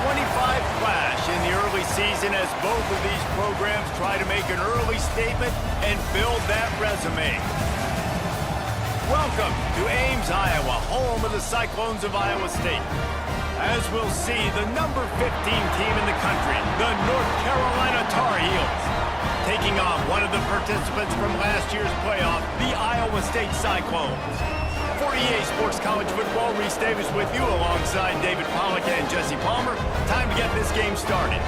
25 flash in the early season as both of these programs try to make an early statement and build that resume. Welcome to Ames, Iowa, home of the Cyclones of Iowa State. As we'll see, the number 15 team in the country, the North Carolina Tar Heels, taking on one of the participants from last year's playoff, the Iowa State Cyclones. For EA Sports College Football, Reese Davis with you alongside David Pollock and Jesse Palmer. Time to get this game started.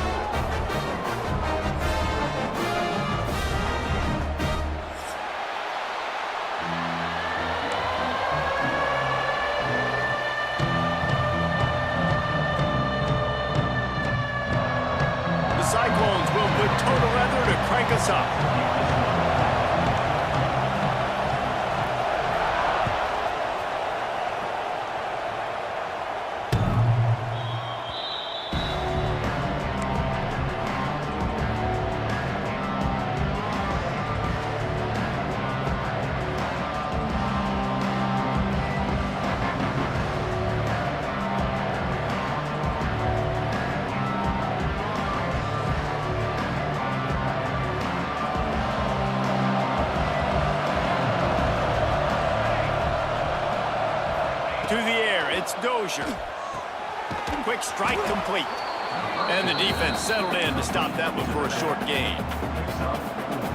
The Cyclones will put total leather to crank us up. To the air, it's Dozier. Quick strike complete. And the defense settled in to stop that one for a short gain.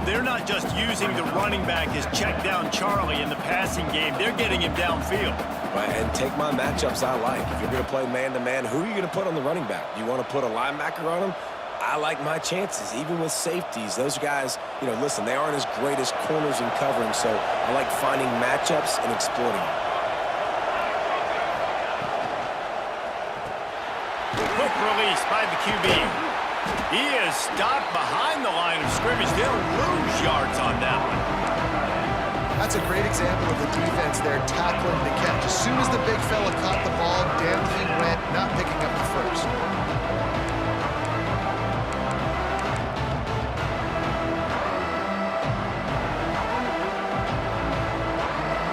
They're not just using the running back as check down Charlie in the passing game. They're getting him downfield. Right, and take my matchups I like. If you're going to play man-to-man, who are you going to put on the running back? You want to put a linebacker on him? I like my chances, even with safeties. Those guys, listen, they aren't as great as corners in covering, so I like finding matchups and exploiting them. Quick release by the QB. He is stopped behind the line of scrimmage. They'll lose yards on that one. That's a great example of the defense there tackling the catch. As soon as the big fella caught the ball, down he went, not picking up the first.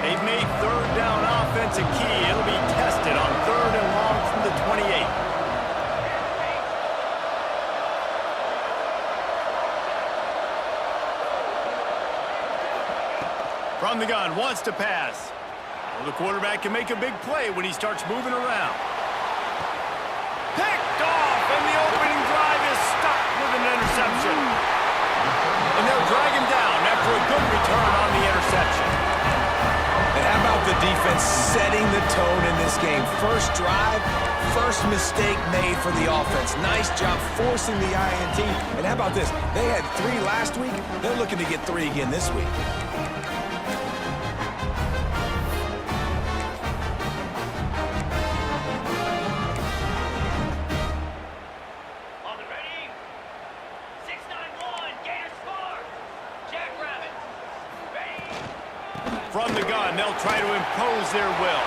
They've made third down offense a key. It'll be tested on 3rd and long from the 28. From the gun, wants to pass. Well, the quarterback can make a big play when he starts moving around. Picked off, and the opening drive is stuck with an interception. And they'll drag him down after a good return on the interception. And how about the defense setting the tone in this game? First drive, first mistake made for the offense. Nice job forcing the INT. And how about this? They had 3 last week. They're looking to get 3 again this week. From the gun, they'll try to impose their will.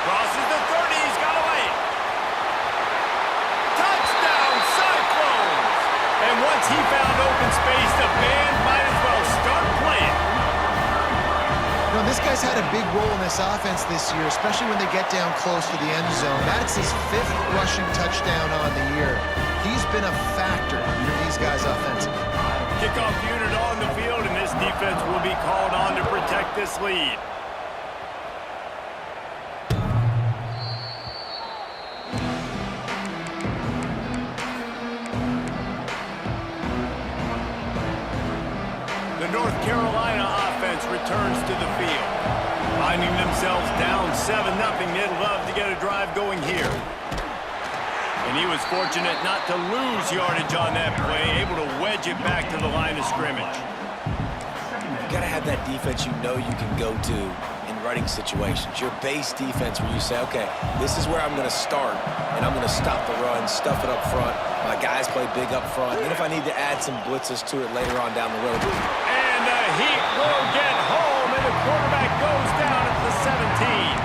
Crosses the 30, he's got away. Touchdown, Cyclones! And once he found open space, the band might as well start playing. This guy's had a big role in this offense this year, especially when they get down close to the end zone. That's his 5th rushing touchdown on the year. He's been a factor for these guys offensively. Kickoff unit on the field, and this defense will be called on to protect this lead. The North Carolina offense returns to the field. Finding themselves down 7-0, they'd love to get a drive going here. And he was fortunate not to lose yardage on that play, able to wedge it back to the line of scrimmage. You got to have that defense you can go to in running situations. Your base defense where you say, okay, this is where I'm going to start, and I'm going to stop the run, stuff it up front. My guys play big up front. And if I need to add some blitzes to it later on down the road. And the Heat will get home, and the quarterback goes down at the 17.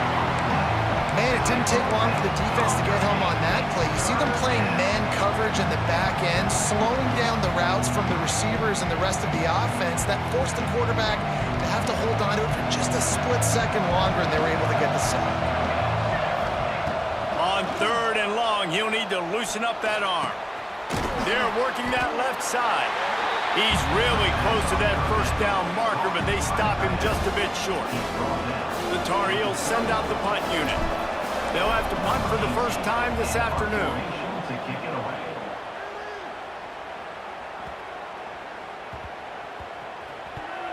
Man, it didn't take long for the defense to get home on that play. You see them playing man coverage in the back end, slowing down the routes from the receivers and the rest of the offense. That forced the quarterback to have to hold on to it for just a split second longer, and they were able to get the sack. On On 3rd and long, he'll need to loosen up that arm. They're working that left side. He's really close to that first down marker, but they stop him just a bit short. The Tar Heels send out the punt unit. They'll have to punt for the first time this afternoon.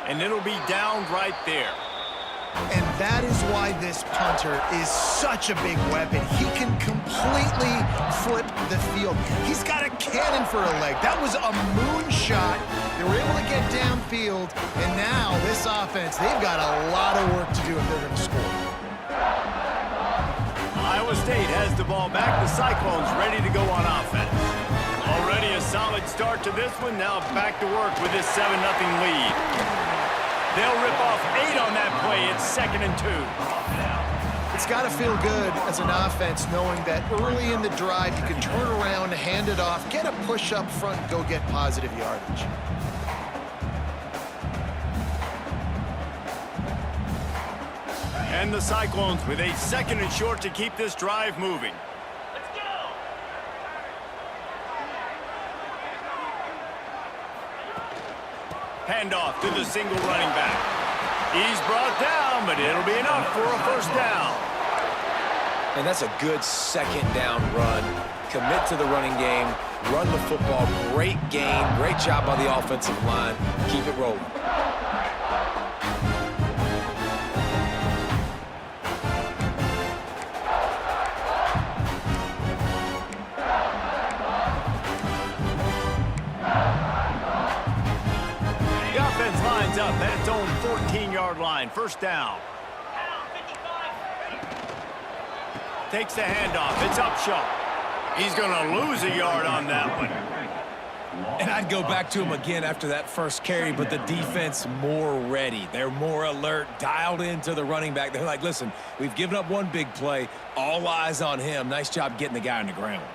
And it'll be down right there. And that is why this punter is such a big weapon. He can completely flip the field. He's got a cannon for a leg. That was a moonshot. They were able to get downfield, and now this offense, they've got a lot of work to do if they're going to score. Iowa State has the ball back. The Cyclones ready to go on offense. Already a solid start to this one. Now back to work with this 7-0 lead. They'll rip off 8 on that play. It's 2nd and 2. It's got to feel good as an offense knowing that early in the drive you can turn around, hand it off, get a push up front, and go get positive yardage. And the Cyclones with a 2nd and short to keep this drive moving. Handoff to the single running back. He's brought down, but it'll be enough for a first down. And that's a good 2nd down run. Commit to the running game, run the football. Great gain, great job by the offensive line. Keep it rolling. Up at its own 14-yard line. First down. Takes the handoff. It's Upshaw. He's going to lose a yard on that one. And I'd go back to him again after that first carry, but the defense more ready. They're more alert, dialed into the running back. They're like, listen, we've given up one big play. All eyes on him. Nice job getting the guy on the ground.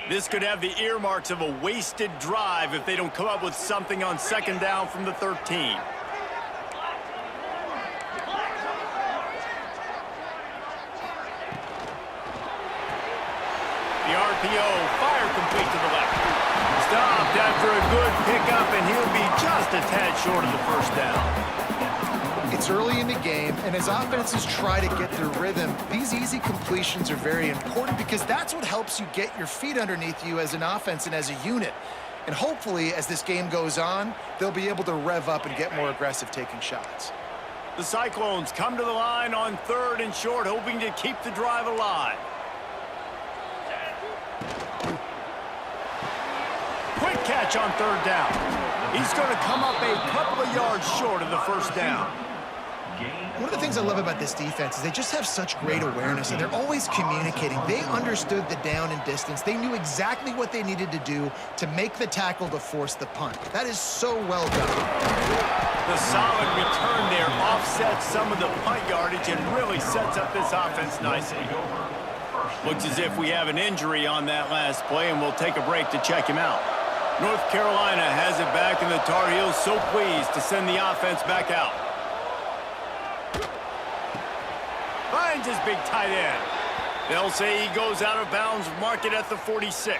This could have the earmarks of a wasted drive if they don't come up with something on 2nd down from the 13. The RPO, fire complete to the left. Stopped after a good pickup, and he'll be just a tad short of the first down. It's early in the game, and as offenses try to get their rhythm, these easy completions are very important because that's what helps you get your feet underneath you as an offense and as a unit. And hopefully, as this game goes on, they'll be able to rev up and get more aggressive taking shots. The Cyclones come to the line on 3rd and short, hoping to keep the drive alive. Quick catch on 3rd down. He's going to come up a couple of yards short of the first down. One of the things I love about this defense is they just have such great awareness, and they're always communicating. They understood the down and distance. They knew exactly what they needed to do to make the tackle to force the punt. That is so well done. The solid return there offsets some of the punt yardage and really sets up this offense nicely. Looks as if we have an injury on that last play, and we'll take a break to check him out. North Carolina has it back, and the Tar Heels so pleased to send the offense back out. Finds his big tight end. They'll say he goes out of bounds, mark it at the 46.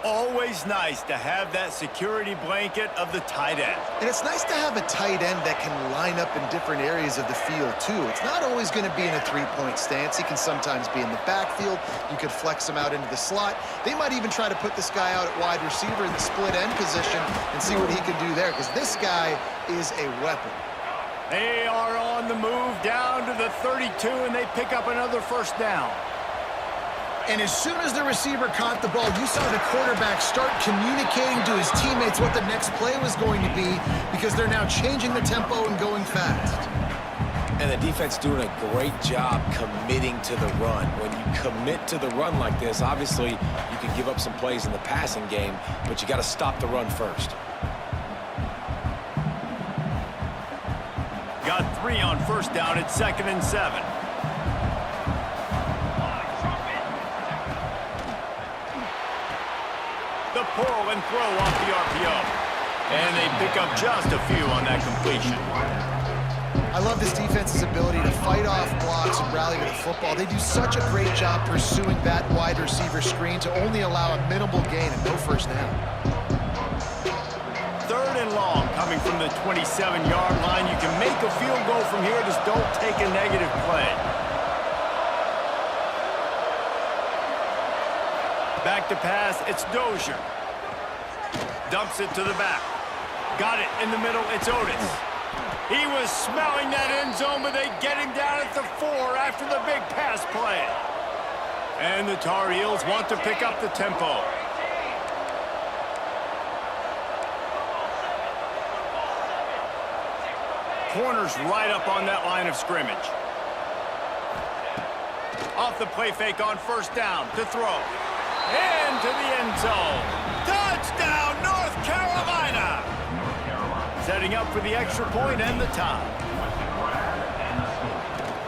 Always nice to have that security blanket of the tight end. And it's nice to have a tight end that can line up in different areas of the field, too. It's not always going to be in a three-point stance. He can sometimes be in the backfield. You could flex him out into the slot. They might even try to put this guy out at wide receiver in the split end position and see what he can do there, because this guy is a weapon. They are on the move down to the 32, and they pick up another first down. And as soon as the receiver caught the ball, you saw the quarterback start communicating to his teammates what the next play was going to be, because they're now changing the tempo and going fast. And the defense doing a great job committing to the run. When you commit to the run like this, obviously you can give up some plays in the passing game, but you got to stop the run first. Got 3 on first down at 2nd and 7. The pull and throw off the RPO. And they pick up just a few on that completion. I love this defense's ability to fight off blocks and rally to the football. They do such a great job pursuing that wide receiver screen to only allow a minimal gain and no first down. 3rd and long coming from the 27-yard line. You can make a field goal from here. Just don't take a negative play. Back to pass. It's Dozier. Dumps it to the back. Got it in the middle. It's Otis. He was smelling that end zone, but they get him down at the 4 after the big pass play. And the Tar Heels want to pick up the tempo. Corners right up on that line of scrimmage. Off the play fake on 1st down to throw. Into the end zone. Touchdown, North Carolina! Setting up for the extra point and the tie.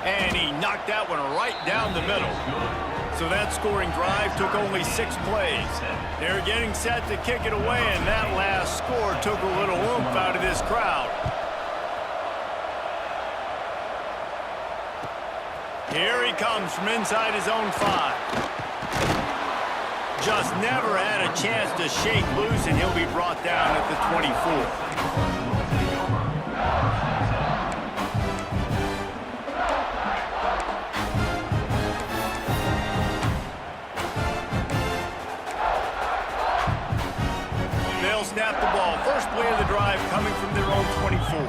And he knocked that one right down the middle. So that scoring drive took only 6 plays. They're getting set to kick it away, and that last score took a little oomph out of this crowd. Here he comes from inside his own 5. Just never had a chance to shake loose, and he'll be brought down at the 24. They'll snap the ball. First play of the drive coming from their own 24.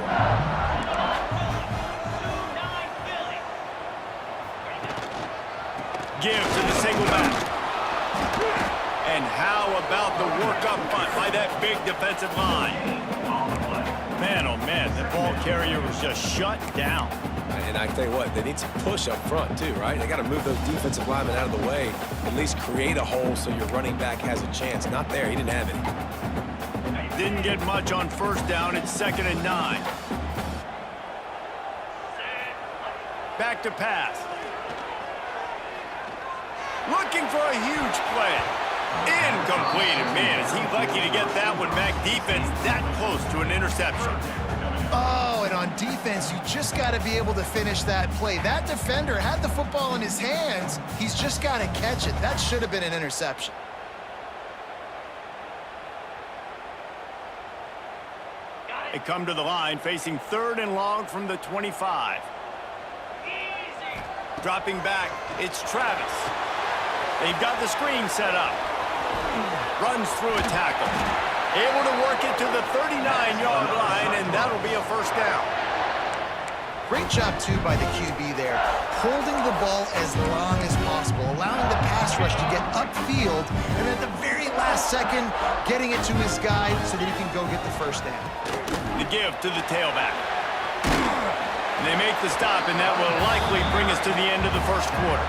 Give to the single back. And how about the work up front by that big defensive line? Man, oh man, that ball carrier was just shut down. And I tell you what, they need some push up front too, right? They got to move those defensive linemen out of the way, at least create a hole so your running back has a chance. Not there, he didn't have it. Didn't get much on 1st down. It's 2nd and 9. Back to pass. Looking for a huge play. Incomplete, and man, is he lucky to get that one back. Defense that close to an interception. Oh, and on defense, you just got to be able to finish that play. That defender had the football in his hands. He's just got to catch it. That should have been an interception. They come to the line facing 3rd and long from the 25. Dropping back, it's Travis. They've got the screen set up. Runs through a tackle. Able to work it to the 39-yard line, and that'll be a 1st down. Great job, too, by the QB there. Holding the ball as long as possible, allowing the pass rush to get upfield, and at the very last second, getting it to his guy so that he can go get the 1st down. The give to the tailback. And they make the stop, and that will likely bring us to the end of the 1st quarter.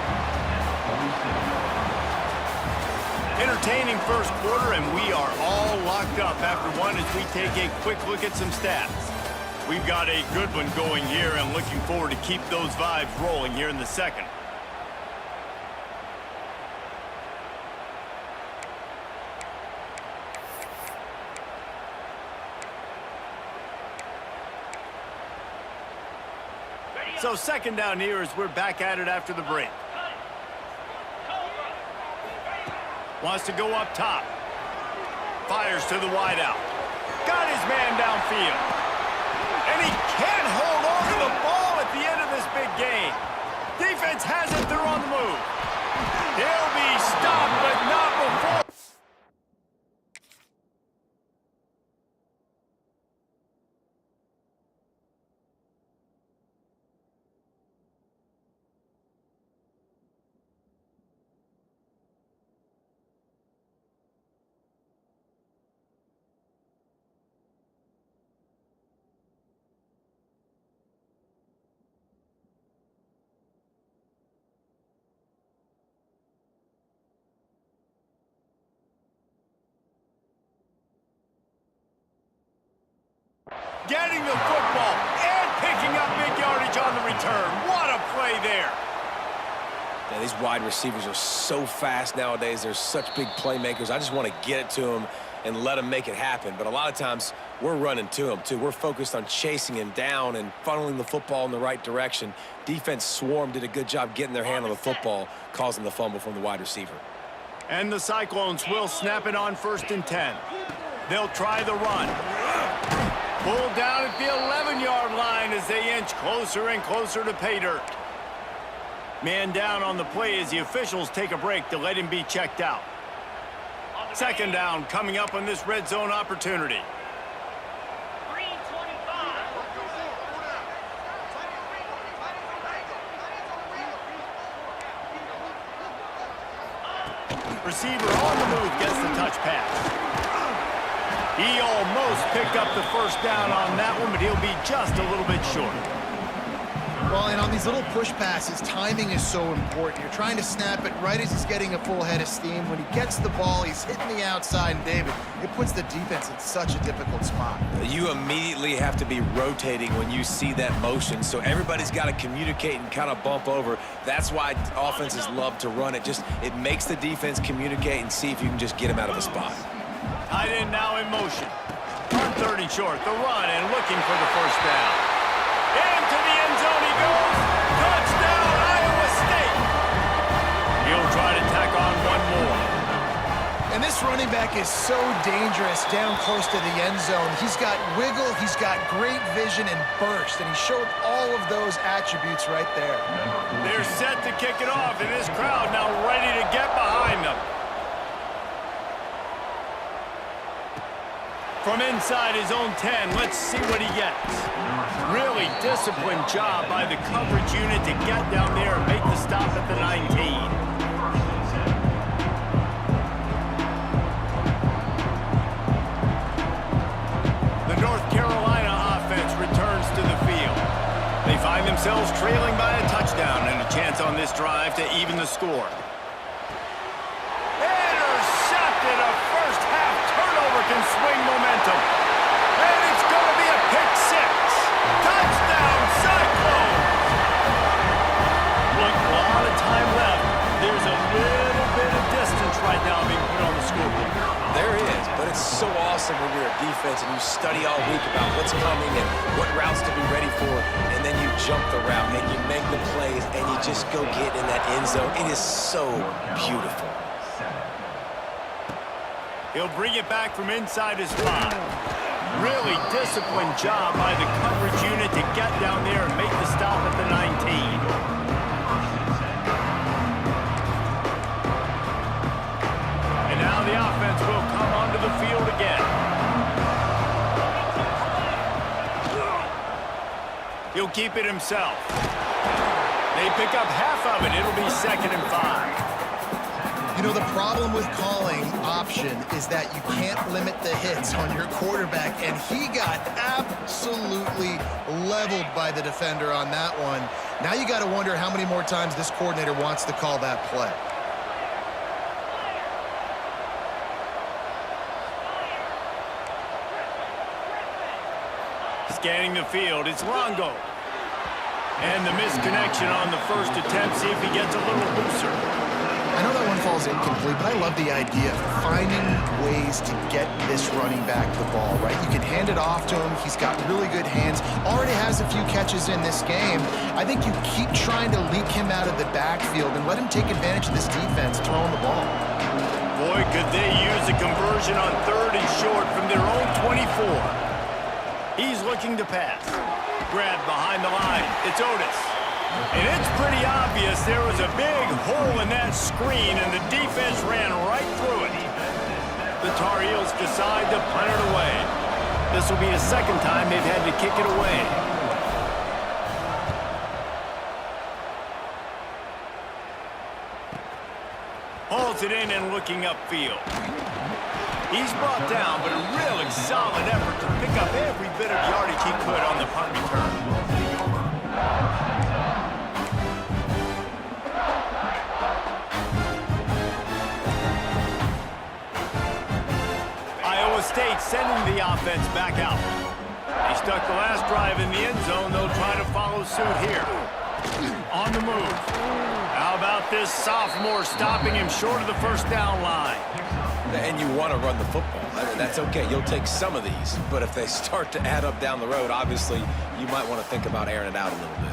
Entertaining 1st quarter, and we are all locked up after one as we take a quick look at some stats. We've got a good one going here, and looking forward to keep those vibes rolling here in the 2nd. So 2nd down here as we're back at it after the break. Wants to go up top. Fires to the wideout. Got his man downfield. And he can't hold on to the ball at the end of this big game. Defense has it. They're on the move. He'll be stopped, but not before. Getting the football and picking up big yardage on the return. What a play there. Yeah, these wide receivers are so fast nowadays. They're such big playmakers. I just want to get it to them and let them make it happen. But a lot of times We're running to him, too. We're focused on chasing him down and funneling the football in the right direction. Defense swarm did a good job getting their hand on the football, causing the fumble from the wide receiver. And the Cyclones will snap it on 1st and 10. They'll try the run. Pulled down at the 11-yard line as they inch closer and closer to pay dirt. Man down on the play as the officials take a break to let him be checked out. 2nd down coming up on this red zone opportunity. Receiver on the move gets the touch pass. He almost picked up the 1st down on that one, but he'll be just a little bit short. Well, and on these little push passes, timing is so important. You're trying to snap it right as he's getting a full head of steam. When he gets the ball, he's hitting the outside, and David, it puts the defense in such a difficult spot. You immediately have to be rotating when you see that motion, so everybody's got to communicate and kind of bump over. That's why offenses love to run it. It makes the defense communicate and see if you can just get him out of a spot. Tight end now in motion. On 3rd and short, the run and looking for the 1st down. Into the end zone he goes. Touchdown, Iowa State. He'll try to tack on one more. And this running back is so dangerous down close to the end zone. He's got wiggle, he's got great vision and burst, and he showed all of those attributes right there. They're set to kick it off, and this crowd now ready to get behind them. From inside his own 10, let's see what he gets. Really disciplined job by the coverage unit to get down there and make the stop at the 19. The North Carolina offense returns to the field. They find themselves trailing by a touchdown and a chance on this drive to even the score. Intercepted, a first-half turnover can swing momentum. And it's going to be a pick 6. Touchdown, Cyclones! Look, a lot of time left. There's a little bit of distance right now being put on the scoreboard. There is, but it's so awesome when you're a defense and you study all week about what's coming and what routes to be ready for, and then you jump the route and you make the plays and you just go get in that end zone. It is so beautiful. He'll bring it back from inside his 5. Really disciplined job by the coverage unit to get down there and make the stop at the 19. And now the offense will come onto the field again. He'll keep it himself. They pick up half of it. It'll be 2nd and 5. You know, the problem with calling option is that you can't limit the hits on your quarterback, and he got absolutely leveled by the defender on that one. Now you got to wonder how many more times this coordinator wants to call that play. Scanning the field, it's Longo. And the misconnection on the first attempt. See if he gets a little looser. I know that one falls incomplete, but I love the idea of finding ways to get this running back the ball, right? You can hand it off to him. He's got really good hands. Already has a few catches in this game. I think you keep trying to leak him out of the backfield and let him take advantage of this defense throwing the ball. Boy, could they use a conversion on 3rd and short from their own 24. He's looking to pass. Grabbed behind the line. It's Otis. And it's pretty obvious there was a big hole in that screen, and the defense ran right through it. The Tar Heels decide to punt it away. This will be the 2nd time they've had to kick it away. Hauls it in and looking upfield. He's brought down, but a really solid effort to pick up every bit of yardage he could on the punt return. Iowa State sending the offense back out. They stuck the last drive in the end zone. They'll try to follow suit here. On the move. How about this sophomore stopping him short of the 1st down line? And you want to run the football. That's okay. You'll take some of these. But if they start to add up down the road, obviously, you might want to think about airing it out a little bit.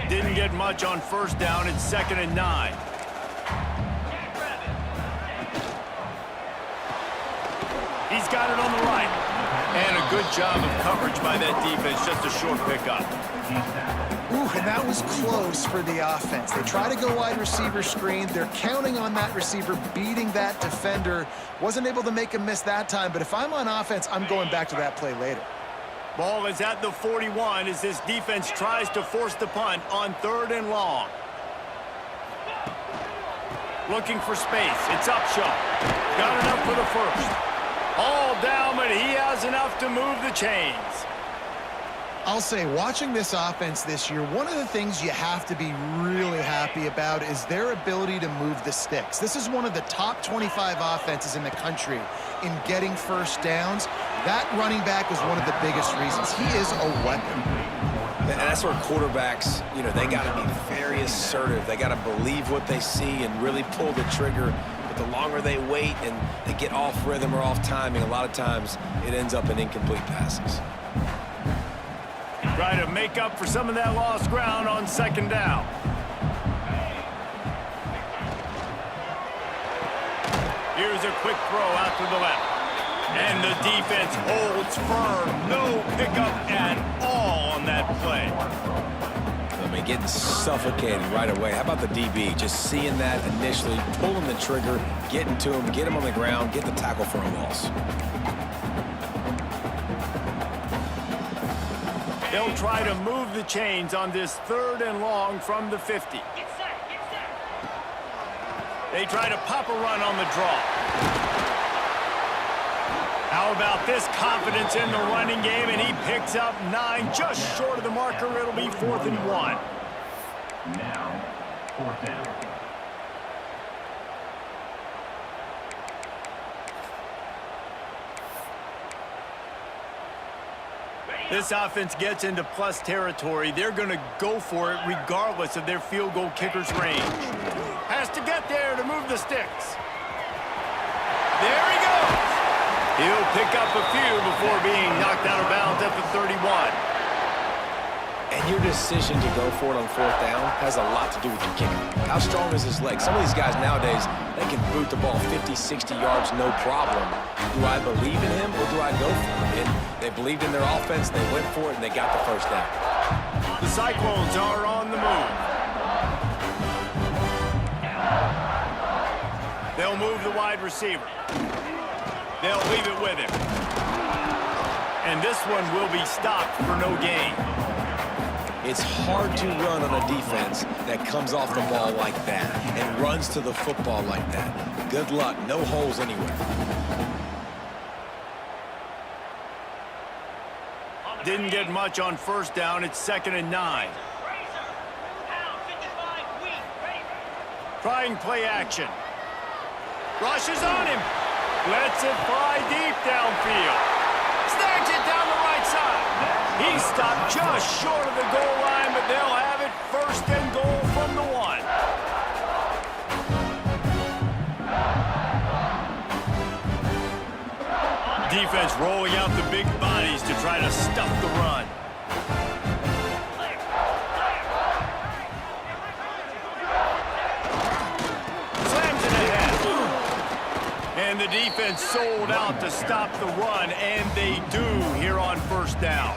Didn't get much on first down. It's 2nd and 9. He's got it on the right. And a good job of coverage by that defense. Just a short pickup. Ooh, and that was close for the offense. They try to go wide receiver screen. They're counting on that receiver beating that defender. Wasn't able to make him miss that time, but if I'm on offense, I'm going back to that play later. Ball is at the 41 as this defense tries to force the punt on 3rd and long. Looking for space. It's Upshaw. Got enough for the first. All down, but he has enough to move the chains. I'll say, watching this offense this year, one of the things you have to be really happy about is their ability to move the sticks. This is one of the top 25 offenses in the country in getting first downs. That running back is one of the biggest reasons. He is a weapon. And that's where quarterbacks, they got to be very assertive. They got to believe what they see and really pull the trigger. But the longer they wait and they get off rhythm or off timing, a lot of times it ends up in incomplete passes. Try to make up for some of that lost ground on 2nd down. Here's a quick throw out to the left. And the defense holds firm. No pickup at all on that play. Getting suffocated right away. How about the DB? Just seeing that initially, pulling the trigger, getting to him, get him on the ground, get the tackle for a loss. They'll try to move the chains on this 3rd and long from the 50. They try to pop a run on the draw. How about this confidence in the running game, and he picks up 9, just short of the marker. It'll be 4th and 1. Now, 4th down. This offense gets into plus territory. They're going to go for it regardless of their field goal kicker's range. Has to get there to move the sticks. There he goes. He'll pick up a few before being knocked out of bounds at the 31. And your decision to go for it on 4th down has a lot to do with your kicker. How strong is his leg? Some of these guys nowadays, they can boot the ball 50, 60 yards, no problem. Do I believe in him or do I go for it? And they believed in their offense, they went for it, and they got the first down. The Cyclones are on the move. They'll move the wide receiver. They'll leave it with him. And this one will be stopped for no gain. It's hard to run on a defense that comes off the ball like that and runs to the football like that. Good luck. No holes anywhere. Didn't get much on first down. It's 2nd and 9. Trying play action. Rushes on him. Lets it fly deep downfield. Snags it down the right side. He stopped just short of the goal line, but they'll have it 1st and goal from the 1. Defense rolling out the big bodies to try to stuff the run. Slams it ahead. And the defense sold out to stop the run, and they do here on 1st down.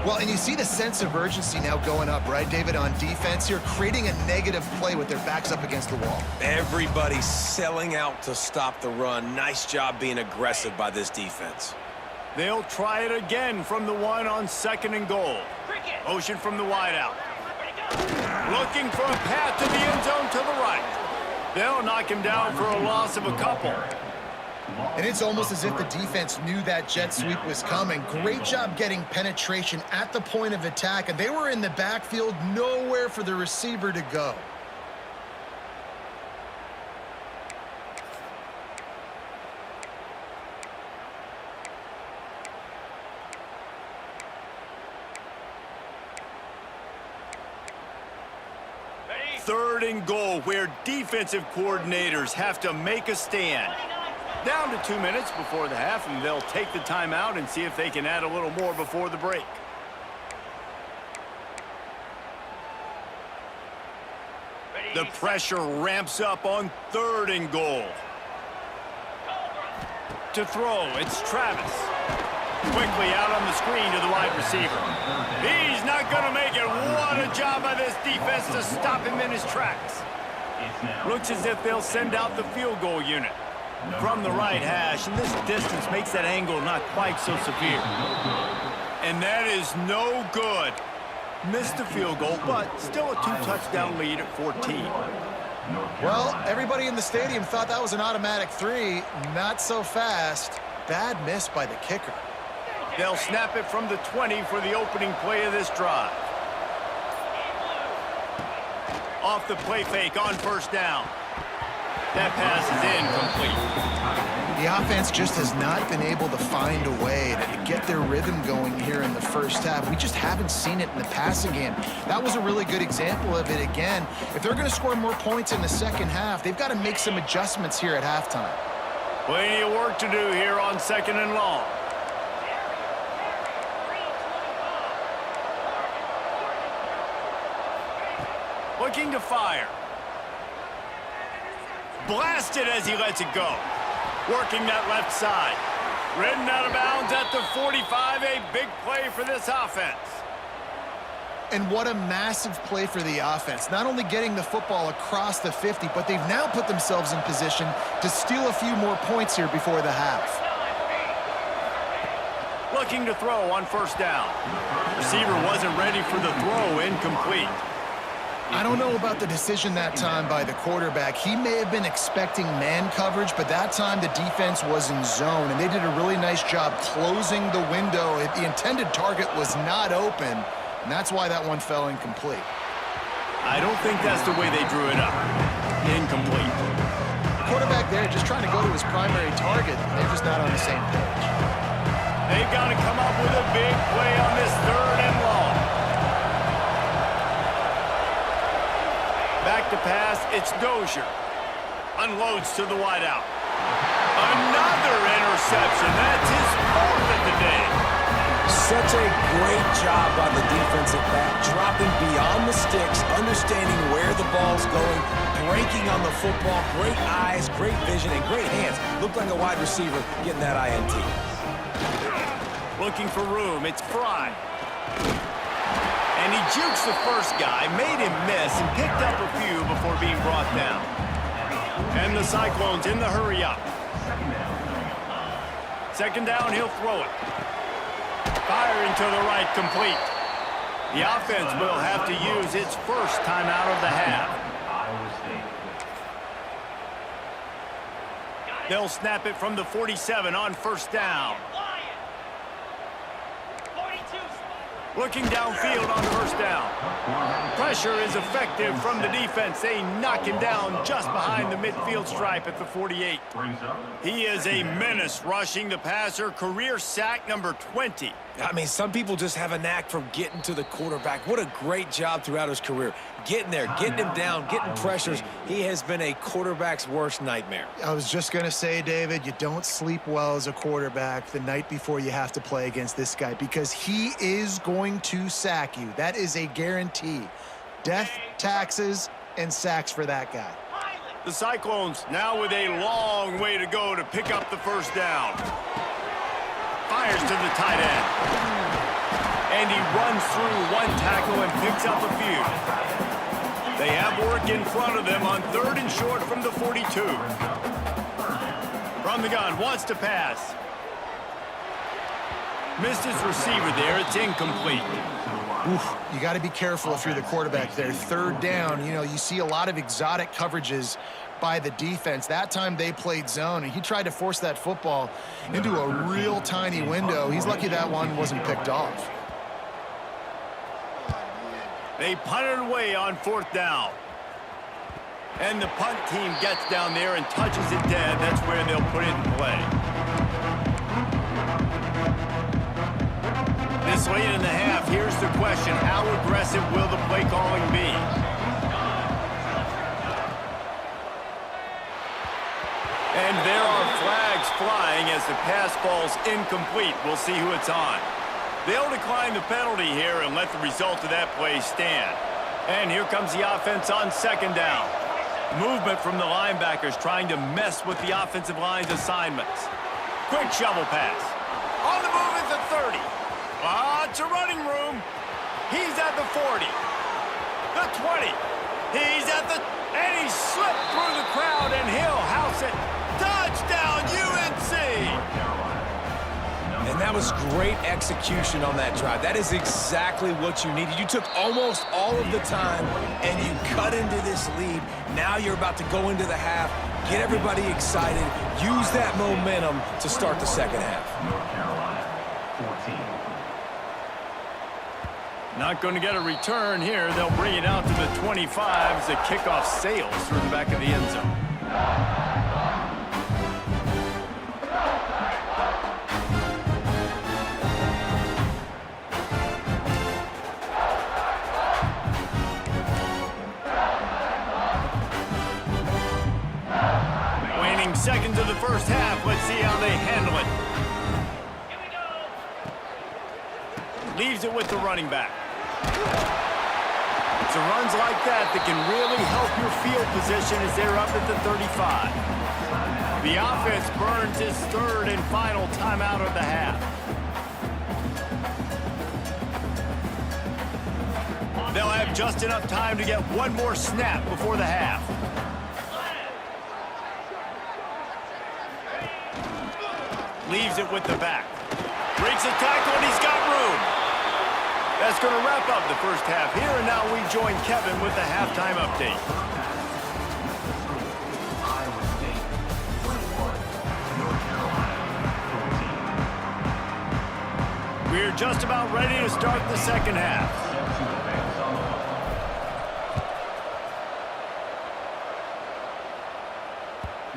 Well, and you see the sense of urgency now going up, right, David, on defense here, creating a negative play with their backs up against the wall. Everybody's selling out to stop the run. Nice job being aggressive by this defense. They'll try it again from the 1 on 2nd and goal. Motion from the wideout. Looking for a path to the end zone to the right. They'll knock him down for a loss of a couple. And it's almost as if the defense knew that jet sweep was coming. Great job getting penetration at the point of attack, and they were in the backfield, nowhere for the receiver to go. 3rd and goal, where defensive coordinators have to make a stand. Down to 2 minutes before the half, and they'll take the timeout and see if they can add a little more before the break. The pressure ramps up on 3rd and goal. To throw, it's Travis. Quickly out on the screen to the wide receiver. He's not going to make it. What a job by this defense to stop him in his tracks. Looks as if they'll send out the field goal unit from the right hash, and this distance makes that angle not quite so severe. And that is no good. Missed the field goal, but still a 2-touchdown lead at 14. Well, everybody in the stadium thought that was an automatic 3. Not so fast. Bad miss by the kicker. They'll snap it from the 20 for the opening play of this drive. Off the play fake on 1st down. That pass is incomplete. The offense just has not been able to find a way to get their rhythm going here in the first half. We just haven't seen it in the passing game. That was a really good example of it again. If they're going to score more points in the second half, they've got to make some adjustments here at halftime. Plenty of work to do here on 2nd and long. Looking to fire. Blasted as he lets it go. Working that left side. Ridden out of bounds at the 45. A big play for this offense. And what a massive play for the offense. Not only getting the football across the 50, but they've now put themselves in position to steal a few more points here before the half. Looking to throw on 1st down. Receiver wasn't ready for the throw. Incomplete. I don't know about the decision that time by the quarterback. He may have been expecting man coverage, but that time the defense was in zone, and they did a really nice job closing the window. The intended target was not open, and that's why that one fell incomplete. I don't think that's the way they drew it up. Incomplete. The quarterback there just trying to go to his primary target, and they're just not on the same page. They've got to come up with a big play on this 3rd and long. Back to pass, it's Dozier. Unloads to the wideout. Another interception. That's his 4th of the day. Such a great job by the defensive back, dropping beyond the sticks, understanding where the ball's going, breaking on the football. Great eyes, great vision, and great hands. Looked like a wide receiver getting that INT. Looking for room, it's Fry. And he jukes the first guy, made him miss, and picked up a few before being brought down. And the Cyclones in the hurry-up. 2nd down, he'll throw it. Firing to the right, complete. The offense will have to use its first timeout of the half. They'll snap it from the 47 on 1st down. Looking downfield on 1st down. Pressure is effective from the defense. They knock him down just behind the midfield stripe at the 48. He is a menace rushing the passer. Career sack number 20. I mean, some people just have a knack for getting to the quarterback. What a great job throughout his career. Getting there, getting him down, getting pressures. He has been a quarterback's worst nightmare. I was just going to say, David, you don't sleep well as a quarterback the night before you have to play against this guy because he is going to sack you. That is a guarantee. Death, taxes, and sacks for that guy. The Cyclones now with a long way to go to pick up the 1st down. Fires to the tight end. And he runs through one tackle and picks up a few. They have work in front of them on 3rd and short from the 42. From the gun, wants to pass. Missed his receiver there, it's incomplete. Oof, you got to be careful if you're the quarterback there. 3rd down, you see a lot of exotic coverages by the defense. That time they played zone, and he tried to force that football into a real tiny window. He's lucky that one wasn't picked off. They punt it away on 4th down. And the punt team gets down there and touches it dead. That's where they'll put it in play. This late in the half, here's the question. How aggressive will the play calling be? the pass falls incomplete. We'll see who it's on. They'll decline the penalty here and let the result of that play stand. And here comes the offense on second down. Movement from the linebackers trying to mess with the offensive line's assignments. Quick shovel pass. On the move at the 30. Lots of running room. He's at the 40. The 20. He's at the... And he slipped through the crowd, and he'll house it. Touchdown, UNC! And that was great execution on that drive. That is exactly what you needed. You took almost all of the time, and you cut into this lead. Now you're about to go into the half, get everybody excited, use that momentum to start the second half. North Carolina, 14. Not going to get a return here. They'll bring it out to the 25 as the kickoff sails through the back of the end zone. Waning seconds of the first half. Let's see how they handle it. Leaves it with the running back. It's the runs like that that can really help your field position as they're up at the 35. The offense burns his third and final timeout of the half. They'll have just enough time to get one more snap before the half. Leaves it with the back. Breaks a tackle and he's got room. That's going to wrap up the first half here, and now we join Kevin with the halftime update. Iowa State, 21. North Carolina, 14. We're just about ready to start the second half.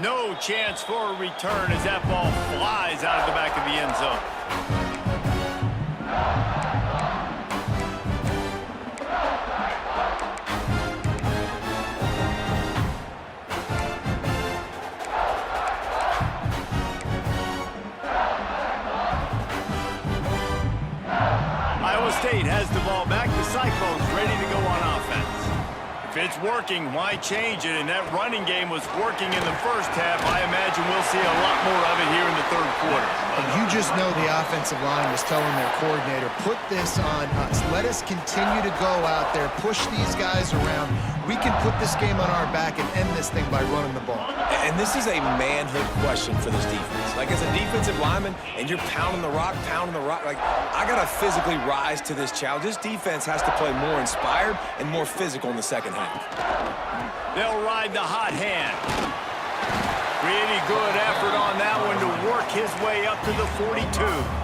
No chance for a return as that ball flies out of the back of the end zone. Iowa State has the ball back. The Cyclones ready to go on offense. If it's working, why change it? And that running game was working in the first half. I imagine we'll see a lot more of it here in the third quarter. You just know the offensive line was telling their coordinator, put this on us. Let us continue to go out there, push these guys around. We can put this game on our back and end this thing by running the ball. And this is a manhood question for this defense. Like, as a defensive lineman, and you're pounding the rock, like, I got to physically rise to this challenge. This defense has to play more inspired and more physical in the second half. They'll ride the hot hand. Pretty good effort on that one to work his way up to the 42.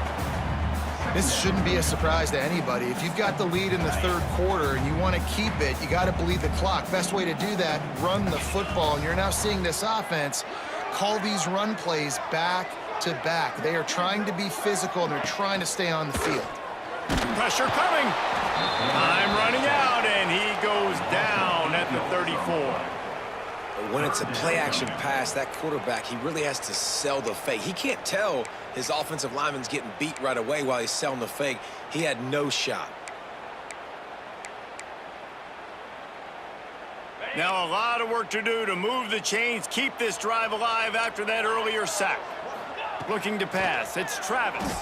This shouldn't be a surprise to anybody. If you've got the lead in the third quarter and you want to keep it, you got to bleed the clock. Best way to do that, run the football. And you're now seeing this offense call these run plays back to back. They are trying to be physical, and they're trying to stay on the field. Pressure coming. Time running out, and he goes down at the 34. When it's a play-action pass, that quarterback, he really has to sell the fake. He can't tell his offensive lineman's getting beat right away while he's selling the fake. He had no shot. Now a lot of work to do to move the chains, keep this drive alive after that earlier sack. Looking to pass, it's Travis.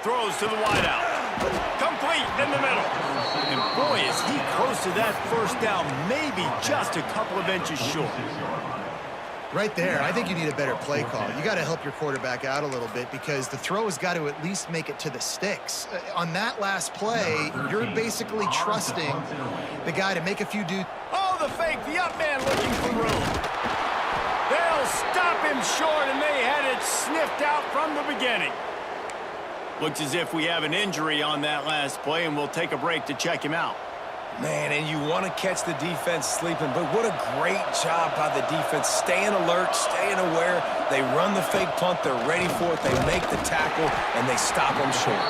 Throws to the wideout. Complete in the middle. And boy, is he close to that first down, maybe just a couple of inches short. Right there, I think you need a better play call. You got to help your quarterback out a little bit because the throw has got to at least make it to the sticks. On that last play, you're basically trusting the guy to make a few Oh, the fake, the up man looking for room. They'll stop him short, and they had it sniffed out from the beginning. Looks as if we have an injury on that last play, and we'll take a break to check him out. Man, and you want to catch the defense sleeping, but what a great job by the defense. Staying alert, staying aware. They run the fake punt. They're ready for it. They make the tackle, and they stop them short.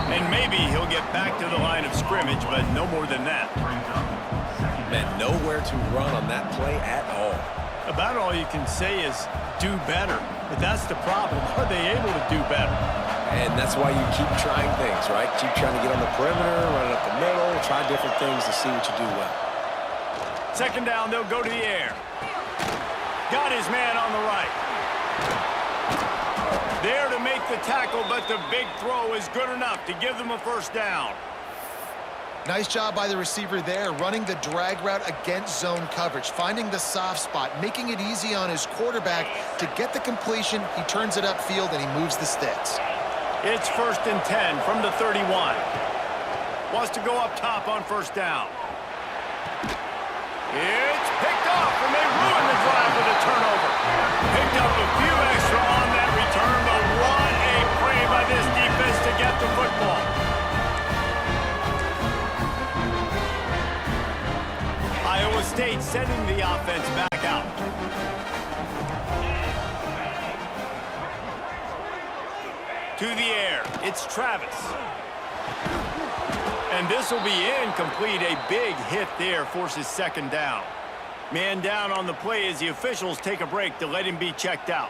And maybe he'll get back to the line of scrimmage, but no more than that. Man, nowhere to run on that play at all. About all you can say is do better. But that's the problem. Are they able to do better? And that's why you keep trying things, right? Keep trying to get on the perimeter, run it up the middle, try different things to see what you do well. Second down, they'll go to the air. Got his man on the right. There to make the tackle, but the big throw is good enough to give them a first down. Nice job by the receiver there, running the drag route against zone coverage, finding the soft spot, making it easy on his quarterback to get the completion. He turns it upfield, and he moves the sticks. It's 1st and 10 from the 31. Wants to go up top on first down. It's picked off, and they ruin the drive with a turnover. Picked up a few extra on that return, but what a play by this defense to get the football. Iowa State sending the offense back out. To the air, it's Travis. And this will be incomplete. A big hit there forces second down. Man down on the play as the officials take a break to let him be checked out.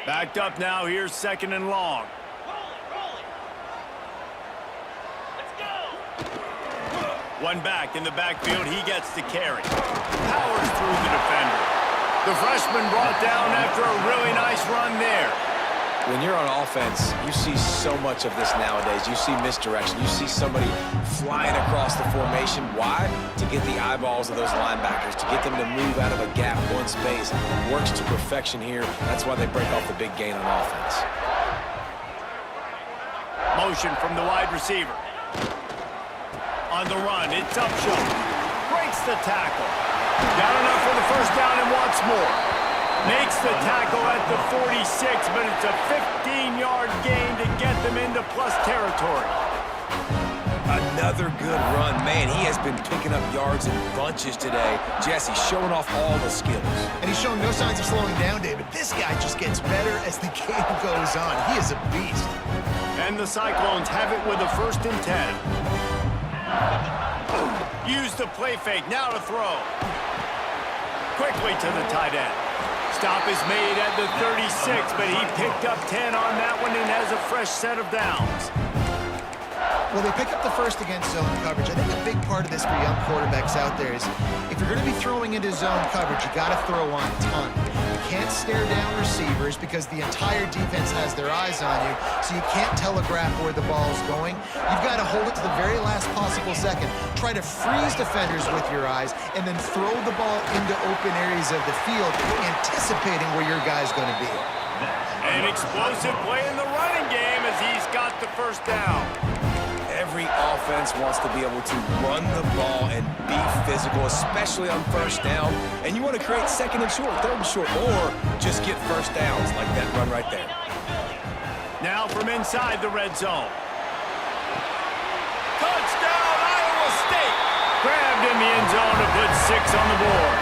Backed up now, here's 2nd and long. One back in the backfield, he gets the carry. Powers through the defender. The freshman brought down after a really nice run there. When you're on offense, you see so much of this nowadays. You see misdirection. You see somebody flying across the formation. Why? To get the eyeballs of those linebackers, to get them to move out of a gap one space. It works to perfection here. That's why they break off the big gain on offense. Motion from the wide receiver. On the run, it's Upshaw. Breaks the tackle. Got enough for the first down and wants more. Makes the tackle at the 46, but it's a 15-yard gain to get them into plus territory. Another good run. Man, he has been picking up yards in bunches today. Jesse showing off all the skills. And he's showing no signs of slowing down, David. This guy just gets better as the game goes on. He is a beast. And the Cyclones have it with a 1st and 10. Use the play fake, now to throw. Quickly to the tight end. Stop is made at the 36, but he picked up 10 on that one and has a fresh set of downs. Well, they pick up the first against zone coverage. I think a big part of this for young quarterbacks out there is if you're going to be throwing into zone coverage, you got to throw on a ton. You can't stare down receivers because the entire defense has their eyes on you, so you can't telegraph where the ball is going. You've got to hold it to the very last possible second. Try to freeze defenders with your eyes and then throw the ball into open areas of the field, anticipating where your guy's going to be. An explosive play in the running game as he's got the first down. Every offense wants to be able to run the ball and be physical, especially on first down. And you want to create 2nd and short, 3rd and short, or just get first downs like that run right there. Now from inside the red zone. Touchdown, Iowa State! Grabbed in the end zone to put 6 on the board.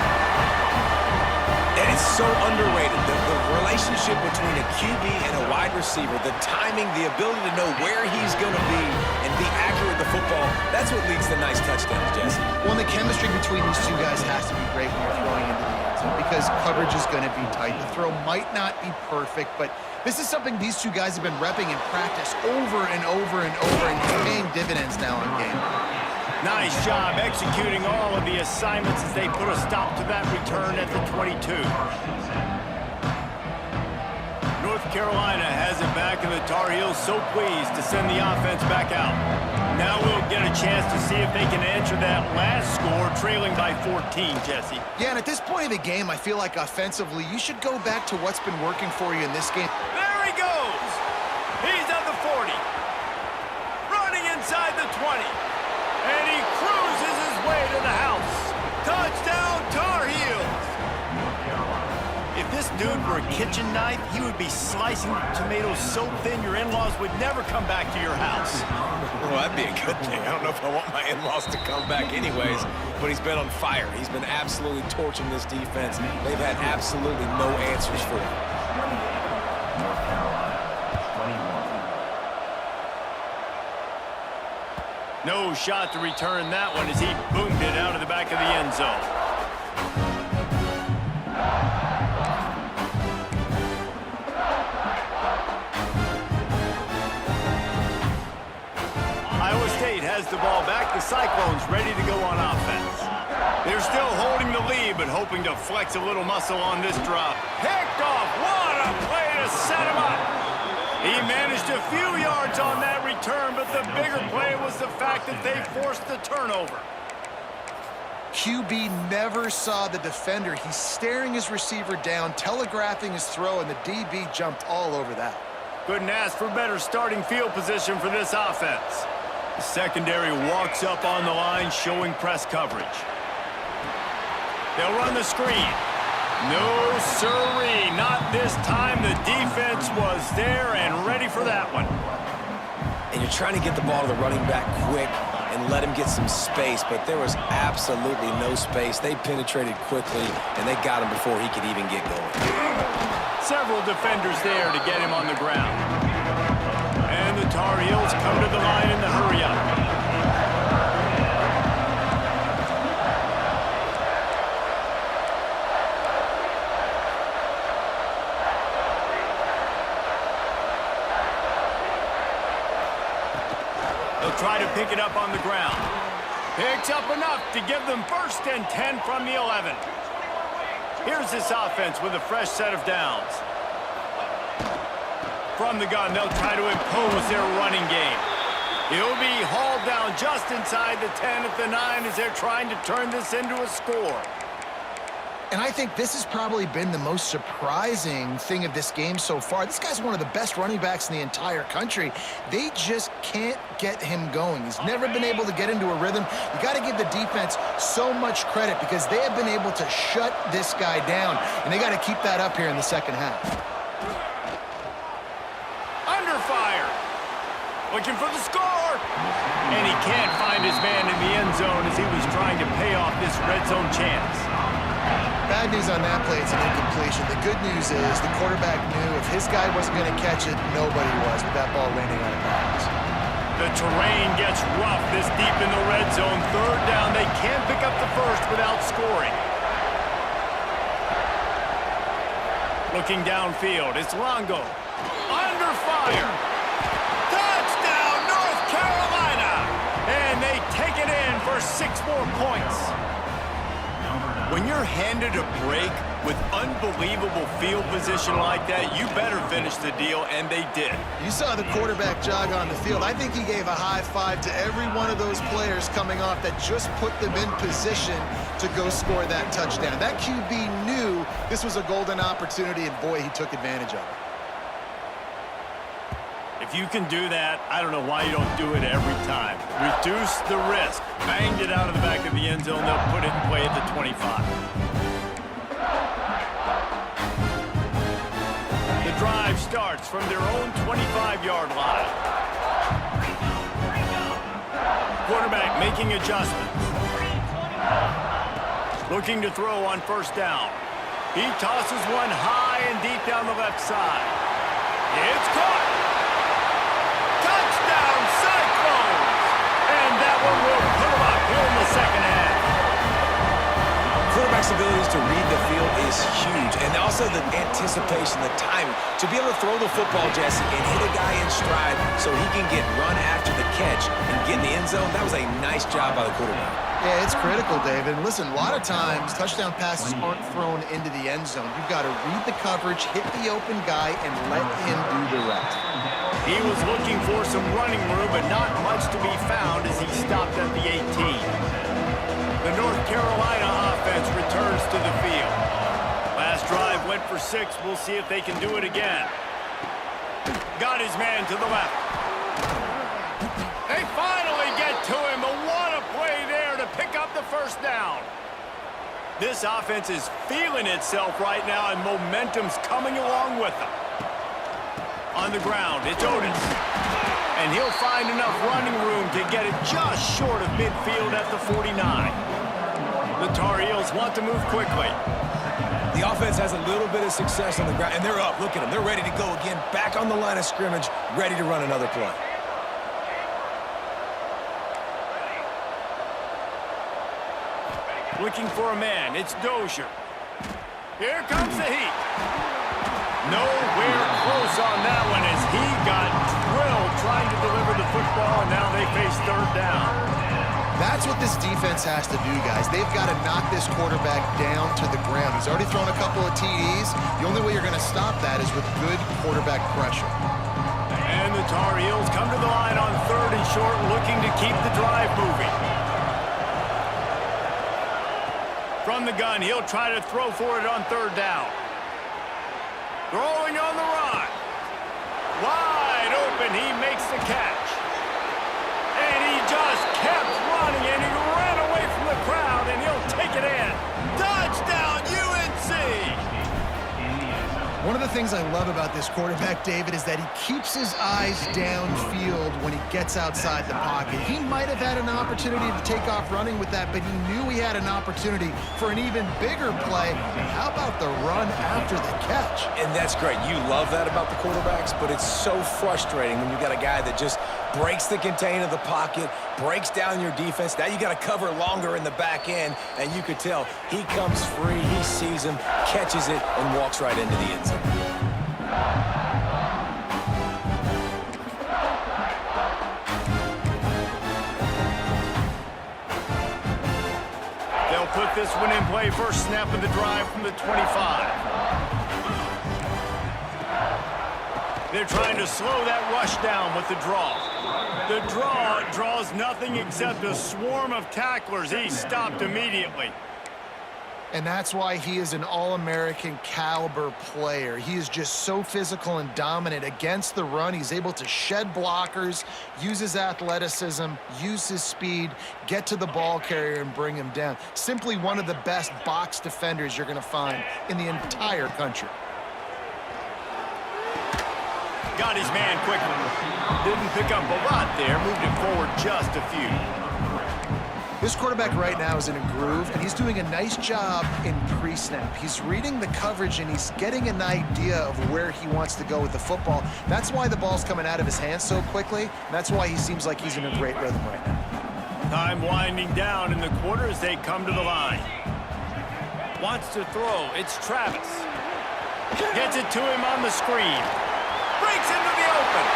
And it's so underrated, the relationship between a QB and a wide receiver, the timing, the ability to know where he's going to be and be accurate with the football, that's what leads to nice touchdowns, Jesse. Well, the chemistry between these two guys has to be great when you're throwing into the end zone because coverage is going to be tight. The throw might not be perfect, but this is something these two guys have been repping in practice over and over and over, and it's paying dividends now in game. Nice job executing all of the assignments as they put a stop to that return at the 22. North Carolina has it back, and the Tar Heels so pleased to send the offense back out. Now we'll get a chance to see if they can answer that last score, trailing by 14, Jesse. Yeah, and at this point of the game, I feel like offensively, you should go back to what's been working for you in this game. There he goes! He's at the 40. Running inside the 20. And he cruises his way to the house. Touchdown, Tar Heels! If this dude were a kitchen knife, he would be slicing tomatoes so thin your in-laws would never come back to your house. Well, that'd be a good thing. I don't know if I want my in-laws to come back anyways, but he's been on fire. He's been absolutely torching this defense. They've had absolutely no answers for him. No shot to return that one as he boomed it out of the back of the end zone. Iowa State has the ball back. The Cyclones ready to go on offense. They're still holding the lead, but hoping to flex a little muscle on this drop. Picked off. What a play to set him up. He managed a few yards on that return, but the bigger play was the fact that they forced the turnover. QB never saw the defender. He's staring his receiver down, telegraphing his throw, and the DB jumped all over that. Couldn't ask for better starting field position for this offense. The secondary walks up on the line, showing press coverage. They'll run the screen. No siree, not this time. The defense was there and ready for that one. And you're trying to get the ball to the running back quick and let him get some space, but there was absolutely no space. They penetrated quickly, and they got him before he could even get going. Several defenders there to get him on the ground. And the Tar Heels come to the line in the hurry-up. Try to pick it up on the ground. Picks up enough to give them 1st and 10 from the 11. Here's this offense with a fresh set of downs. From the gun, they'll try to impose their running game. He'll be hauled down just inside the 10 at the 9 as they're trying to turn this into a score. And I think this has probably been the most surprising thing of this game so far. This guy's one of the best running backs in the entire country. They just can't get him going. He's never been able to get into a rhythm. You got to give the defense so much credit because they have been able to shut this guy down, and they got to keep that up here in the second half. Under fire. Looking for the score. And he can't find his man in the end zone as he was trying to pay off this red zone chance. Bad news on that play, it's an incompletion. The good news is the quarterback knew if his guy wasn't going to catch it, nobody was with that ball landing on the bounds. The terrain gets rough this deep in the red zone. 3rd down, they can't pick up the first without scoring. Looking downfield, it's Longo. Under fire. Touchdown, North Carolina! And they take it in for 6 more points. When you're handed a break with unbelievable field position like that, you better finish the deal, and they did. You saw the quarterback jog on the field. I think he gave a high five to every one of those players coming off that just put them in position to go score that touchdown. That QB knew this was a golden opportunity, and boy, he took advantage of it. If you can do that, I don't know why you don't do it every time. Reduce the risk. Banged it out of the back of the end zone. They'll put it in play at the 25. The drive starts from their own 25-yard line. Quarterback making adjustments. Looking to throw on 1st down. He tosses one high and deep down the left side. It's caught. Touchdown, Cyclones! And that one will put them up here in the second half. Quarterback's abilities to read the field is huge, and also the anticipation, the timing. To be able to throw the football, Jesse, and hit a guy in stride so he can get run after the catch and get in the end zone, that was a nice job by the quarterback. Yeah, it's critical, David. And listen, a lot of times touchdown passes aren't thrown into the end zone. You've got to read the coverage, hit the open guy, and let him do the rest. He was looking for some running room, but not much to be found as he stopped at the 18. The North Carolina offense returns to the field. Last drive went for 6. We'll see if they can do it again. Got his man to the left. They finally get to him. But what a play there to pick up the 1st down. This offense is feeling itself right now, and momentum's coming along with them. On the ground, it's Otis. And he'll find enough running room to get it just short of midfield at the 49. The Tar Heels want to move quickly. The offense has a little bit of success on the ground, and they're up. Look at them. They're ready to go again. Back on the line of scrimmage, ready to run another play. Looking for a man. It's Dozier. Here comes the heat. Nowhere close on that one as he got drilled trying to deliver the football, and now they face third down. That's what this defense has to do, guys. They've got to knock this quarterback down to the ground. He's already thrown a couple of TDs. The only way you're going to stop that is with good quarterback pressure. And the Tar Heels come to the line on third and short, looking to keep the drive moving. From the gun, he'll try to throw for it on third down. Throwing on the run. Wide open, he makes the catch. And he just kept running, and he ran away from the crowd, and he'll take it in. Touchdown, UNC! One of the things I love about this quarterback, David, is that he keeps his eyes downfield when he gets outside the pocket. He might have had an opportunity to take off running with that, but he knew he had an opportunity for an even bigger play. How about the run after the catch? And that's great. You love that about the quarterbacks, but it's so frustrating when you got a guy that just breaks the contain of the pocket, breaks down your defense. Now you got to cover longer in the back end, and you could tell he comes free, he sees him, catches it, and walks right into the end zone. They'll put this one in play. First snap of the drive from the 25. They're trying to slow that rush down with the draw. The draw draws nothing except a swarm of tacklers. He's stopped immediately. And that's why he is an All-American caliber player. He is just so physical and dominant against the run. He's able to shed blockers, use his athleticism, use his speed, get to the ball carrier and bring him down. Simply one of the best box defenders you're going to find in the entire country. Got his man quickly. Didn't pick up a lot there. Moved it forward just a few. This quarterback right now is in a groove, and he's doing a nice job in pre-snap. He's reading the coverage, and he's getting an idea of where he wants to go with the football. That's why the ball's coming out of his hands so quickly, and that's why he seems like he's in a great rhythm right now. Time winding down in the quarter as they come to the line. Wants to throw. It's Travis. Gets it to him on the screen. Breaks into the open.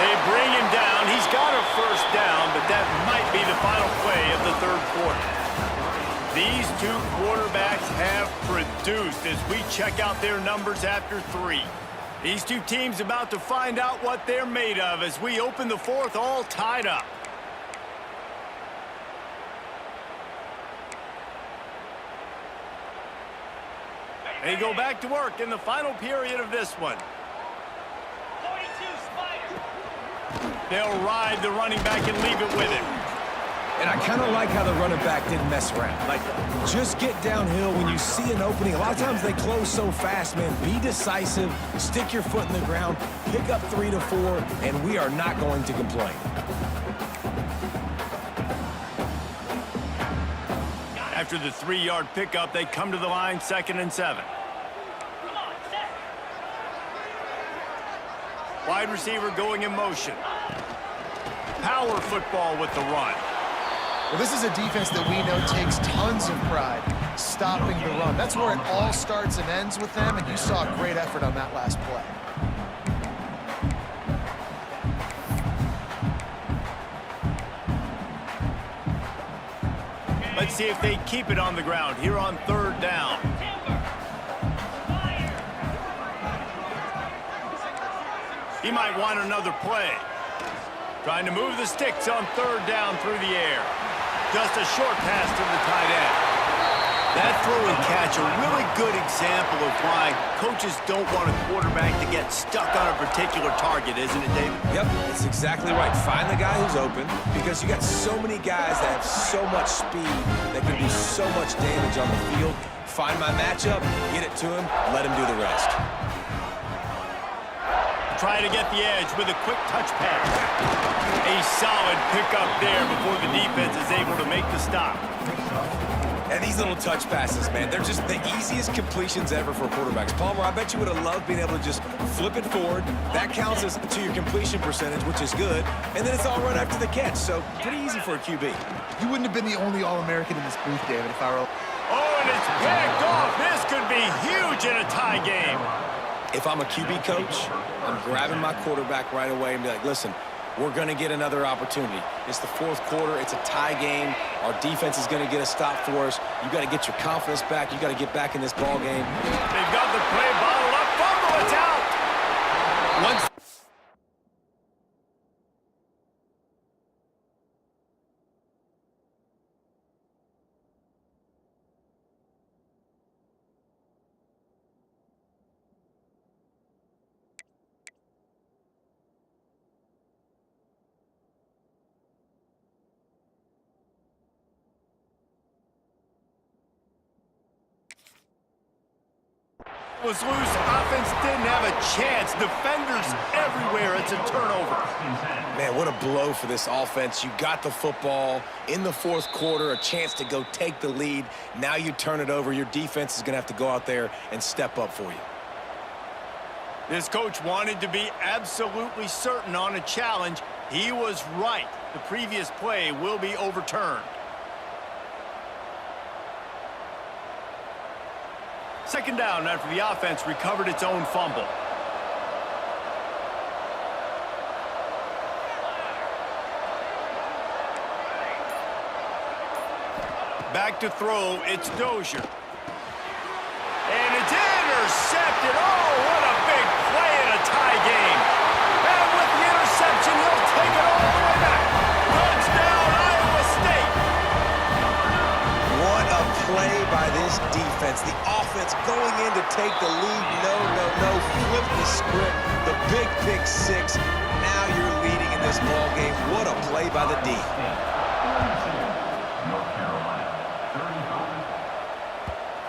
They bring him down. He's got a first down, but that might be the final play of the third quarter. These two quarterbacks have produced as we check out their numbers after 3. These two teams about to find out what they're made of as we open the fourth all tied up. They go back to work in the final period of this one. They'll ride the running back and leave it with him. And I kind of like how the running back didn't mess around. Like, just get downhill when you see an opening. A lot of times they close so fast, man. Be decisive, stick your foot in the ground, pick up 3 to 4, and we are not going to complain. After the 3-yard pickup, they come to the line, 2nd and 7. Wide receiver going in motion. Power football with the run. Well, this is a defense that we know takes tons of pride stopping the run. That's where it all starts and ends with them, and you saw a great effort on that last play. Let's see if they keep it on the ground here on 3rd down. He might want another play. Trying to move the sticks on 3rd down through the air. Just a short pass to the tight end. That throw and catch, a really good example of why coaches don't want a quarterback to get stuck on a particular target, isn't it, David? Yep, that's exactly right. Find the guy who's open because you got so many guys that have so much speed that can do so much damage on the field. Find my matchup, get it to him, let him do the rest. Try to get the edge with a quick touch pass. A solid pickup there before the defense is able to make the stop. And these little touch passes, man, they're just the easiest completions ever for quarterbacks. Palmer, I bet you would have loved being able to just flip it forward. That counts as to your completion percentage, which is good. And then it's all right after the catch, so pretty easy for a QB. You wouldn't have been the only All-American in this booth, David, if I were... Oh, and it's picked off. This could be huge in a tie game. If I'm a QB coach, I'm grabbing my quarterback right away and be like, listen, we're going to get another opportunity. It's the fourth quarter. It's a tie game. Our defense is going to get a stop for us. You got to get your confidence back. You got to get back in this ball game. They've got the play bottled up. Fumble, it's out. Once was loose, offense didn't have a chance. Defenders everywhere. It's a turnover. Man, what a blow for this offense. You got the football in the fourth quarter, a chance to go take the lead. Now you turn it over. Your defense is going to have to go out there and step up for you. This coach wanted to be absolutely certain on a challenge. He was right. The previous play will be overturned. Second down after the offense recovered its own fumble. Back to throw, it's Dozier. And it's intercepted. Oh, what a big play in a tie game. And with the interception, he'll take it all the way back. Touchdown, Iowa State. What a play by this defense. The offense going in to take the lead. No. Flip the script. The big pick six. Now you're leading in this ball game. What a play by the D.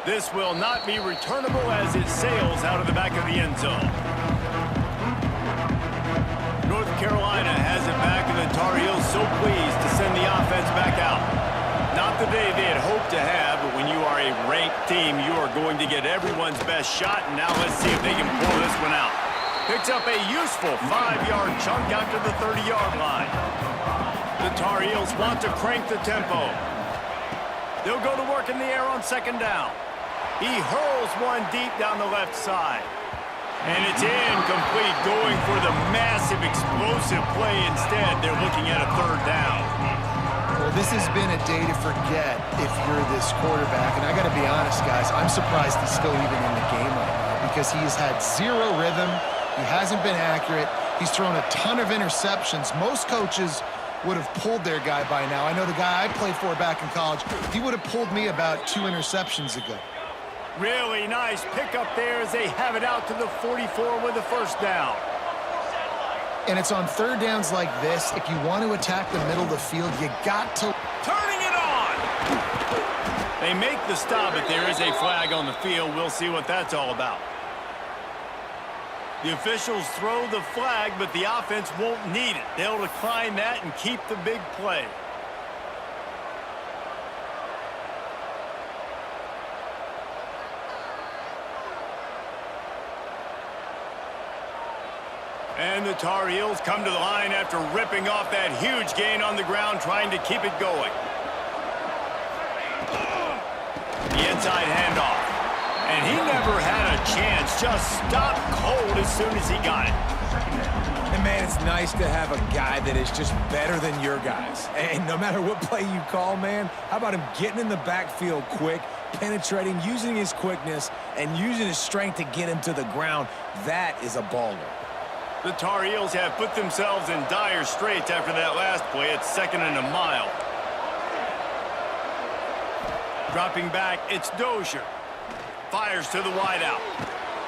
This will not be returnable as it sails out of the back of the end zone. North Carolina has it back, and the Tar Heels so pleased to send the offense back out. Not the day they had hoped to have, but when you are a ranked team, you are going to get everyone's best shot, and now let's see if they can pull this one out. Picks up a useful 5-yard chunk out to the 30-yard line. The Tar Heels want to crank the tempo. They'll go to work in the air on second down. He hurls one deep down the left side. And it's incomplete, going for the massive explosive play instead. They're looking at a third down. Well, this has been a day to forget if you're this quarterback. And I got to be honest, guys, I'm surprised he's still even in the game right now because he has had zero rhythm. He hasn't been accurate. He's thrown a ton of interceptions. Most coaches would have pulled their guy by now. I know the guy I played for back in college, he would have pulled me about 2 interceptions ago. Really nice pickup there as they have it out to the 44 with the first down. And it's on third downs like this, if you want to attack the middle of the field, you got to... Turning it on! They make the stop, but there is a flag on the field. We'll see what that's all about. The officials throw the flag, but the offense won't need it. They'll decline that and keep the big play. And the Tar Heels come to the line after ripping off that huge gain on the ground, trying to keep it going. The inside handoff. And he never had a chance, just stopped cold as soon as he got it. And, man, it's nice to have a guy that is just better than your guys. And no matter what play you call, man, how about him getting in the backfield quick, penetrating, using his quickness, and using his strength to get him to the ground. That is a baller. The Tar Heels have put themselves in dire straits after that last play. It's 2nd and a mile. Dropping back, it's Dozier. Fires to the wideout.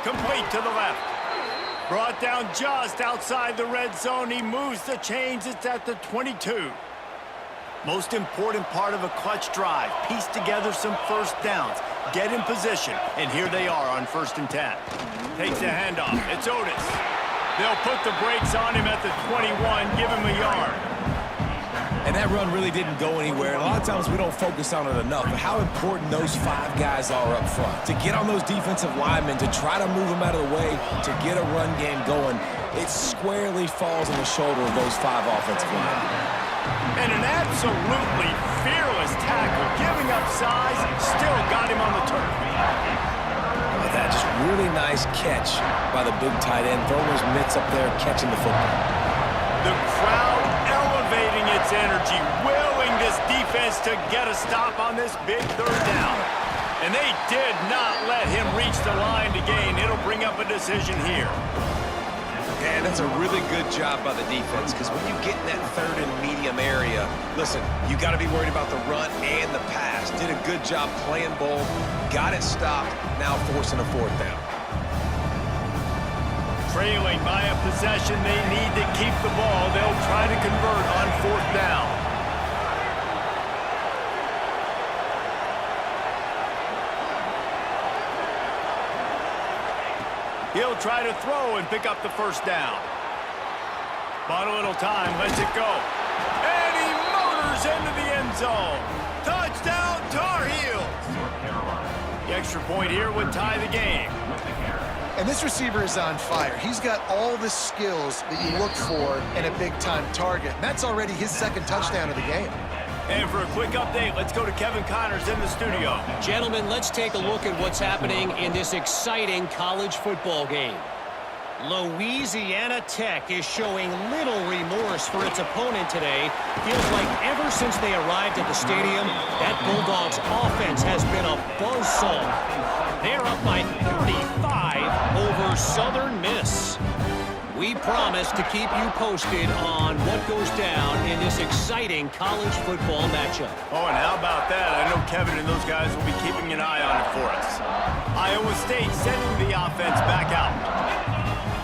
Complete to the left. Brought down just outside the red zone. He moves the chains. It's at the 22. Most important part of a clutch drive. Piece together some first downs. Get in position. And here they are on 1st and 10. Takes the handoff. It's Otis. They'll put the brakes on him at the 21, give him a yard. And that run really didn't go anywhere. A lot of times we don't focus on it enough, but how important those 5 guys are up front. To get on those defensive linemen, to try to move them out of the way, to get a run game going, it squarely falls on the shoulder of those 5 offensive linemen. And an absolutely fearless tackle, giving up size, still got him on the turf. That just really nice catch by the big tight end, throwing those mitts up there, catching the football. The crowd elevating its energy, willing this defense to get a stop on this big third down. And they did not let him reach the line to gain. It'll bring up a decision here. And that's a really good job by the defense, because when you get in that third and medium area, listen, you got to be worried about the run and the pass. Did a good job playing both, got it stopped, now forcing a 4th down. Trailing by a possession, they need to keep the ball. They'll try to convert on 4th down. He'll try to throw and pick up the 1st down. Bought a little time, lets it go. And he motors into the end zone. Touchdown, Tar Heels! The extra point here would tie the game. And this receiver is on fire. He's got all the skills that you look for in a big-time target. And that's already his 2nd touchdown of the game. And for a quick update, let's go to Kevin Connors in the studio. Gentlemen, let's take a look at what's happening in this exciting college football game. Louisiana Tech is showing little remorse for its opponent today. Feels like ever since they arrived at the stadium, that Bulldogs offense has been a buzzsaw. They're up by 35 over Southern Miss. We promise to keep you posted on what goes down in this exciting college football matchup. Oh, and how about that? I know Kevin and those guys will be keeping an eye on it for us. Iowa State sending the offense back out.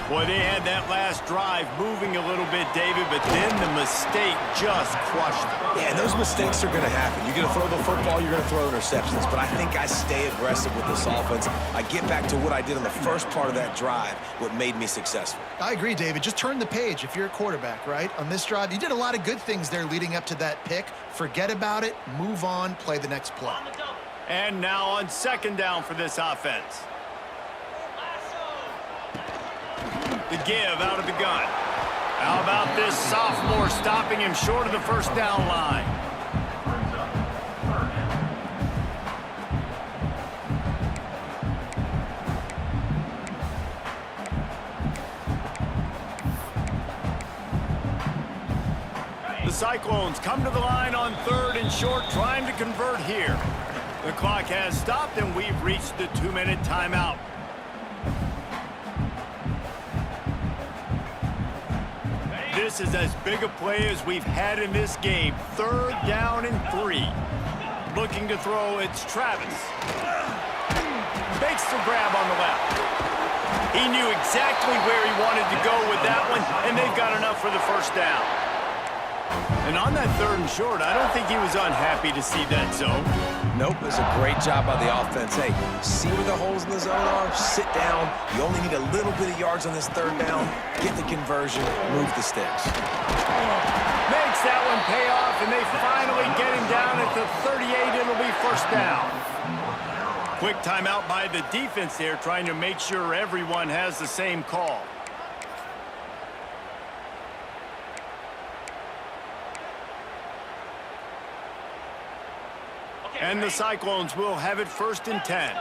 Boy, they had that last drive moving a little bit, David, but then the mistake just crushed them. Yeah, and those mistakes are going to happen. You're going to throw the football, you're going to throw interceptions, but I think I stay aggressive with this offense. I get back to what I did in the first part of that drive, what made me successful. I agree, David. Just turn the page if you're a quarterback, right? On this drive, you did a lot of good things there leading up to that pick. Forget about it, move on, play the next play. And now on 2nd down for this offense. The give out of the gun. How about this sophomore stopping him short of the 1st down line? The Cyclones come to the line on 3rd and short, trying to convert here. The clock has stopped, and we've reached the 2-minute timeout. This is as big a play as we've had in this game. 3rd down and 3. Looking to throw, it's Travis. Makes the grab on the left. He knew exactly where he wanted to go with that one, and they've got enough for the 1st down. And on that 3rd and short, I don't think he was unhappy to see that zone. Nope, it was a great job by the offense. Hey, see where the holes in the zone are? Sit down. You only need a little bit of yards on this 3rd down. Get the conversion, move the sticks. Makes that one pay off, and they finally get him down at the 38. It'll be 1st down. Quick timeout by the defense there, trying to make sure everyone has the same call. And the Cyclones will have it 1st and 10.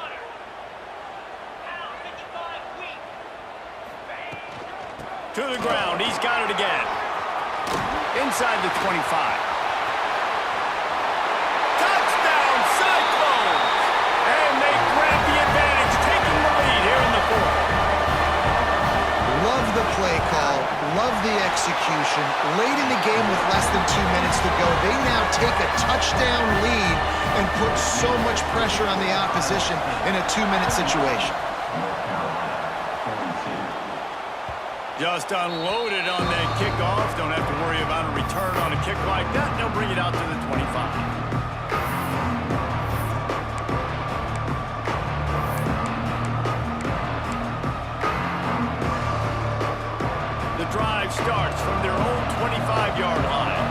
To the ground, he's got it again. Inside the 25. Touchdown, Cyclones! And they grab the advantage, taking the lead here in the 4th. Love the play call, love the execution. Late in the game with less than 2 minutes to go, they now take a touchdown lead and put so much pressure on the opposition in a 2-minute situation. Just unloaded on that kickoff. Don't have to worry about a return on a kick like that. They'll bring it out to the 25. Drive starts from their own 25-yard line.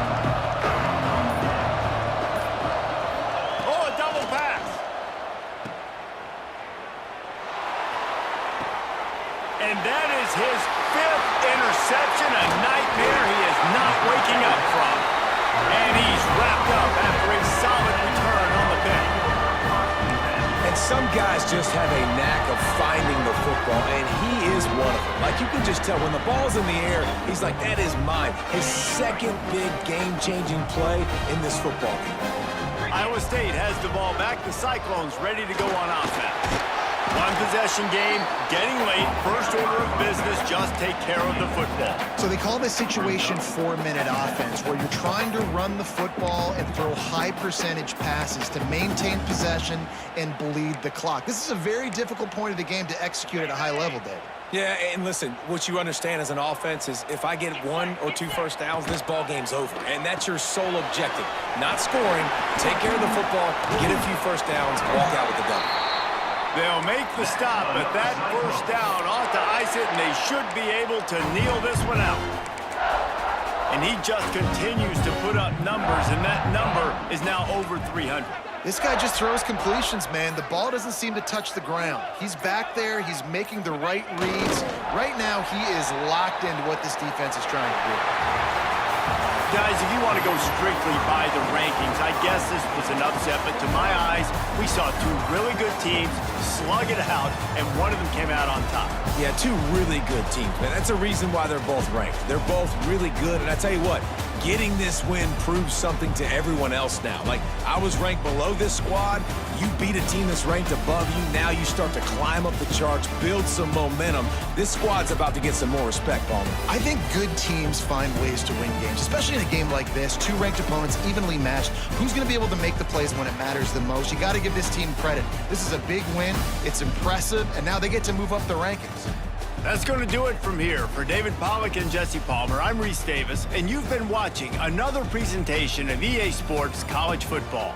guys just have a knack of finding the football, and he is one of them. Like, you can just tell when the ball's in the air, he's like, that is mine. His second big game-changing play in this football game. Iowa State has the ball back. The Cyclones ready to go on offense. One possession game, getting late. First order of business, just take care of the football. So they call this situation 4-minute offense, where you're trying to run the football and throw high percentage passes to maintain possession and bleed the clock. This is a very difficult point of the game to execute at a high level, David. Yeah, and listen, what you understand as an offense is if I get 1 or 2 first downs, this ball game's over. And that's your sole objective. Not scoring, take care of the football, get a few first downs, walk out with the W. They'll make the stop, but that first down ought to ice it, and they should be able to kneel this one out. And he just continues to put up numbers, and that number is now over 300. This guy just throws completions, man. The ball doesn't seem to touch the ground. He's back there. He's making the right reads. Right now, he is locked into what this defense is trying to do. Guys, if you want to go strictly by the rankings, I guess this was an upset, but to my eyes, we saw 2 really good teams slug it out, and one of them came out on top. Yeah, 2 really good teams, man. That's a reason why they're both ranked. They're both really good, and I tell you what, getting this win proves something to everyone else now. Like, I was ranked below this squad. You beat a team that's ranked above you. Now you start to climb up the charts, build some momentum. This squad's about to get some more respect, Palmer. I think good teams find ways to win games, especially in a game like this. 2 ranked opponents, evenly matched. Who's going to be able to make the plays when it matters the most? You got to give this team credit. This is a big win. It's impressive, and now they get to move up the rankings. That's going to do it from here. For David Pollack and Jesse Palmer, I'm Reese Davis, and you've been watching another presentation of EA Sports College Football.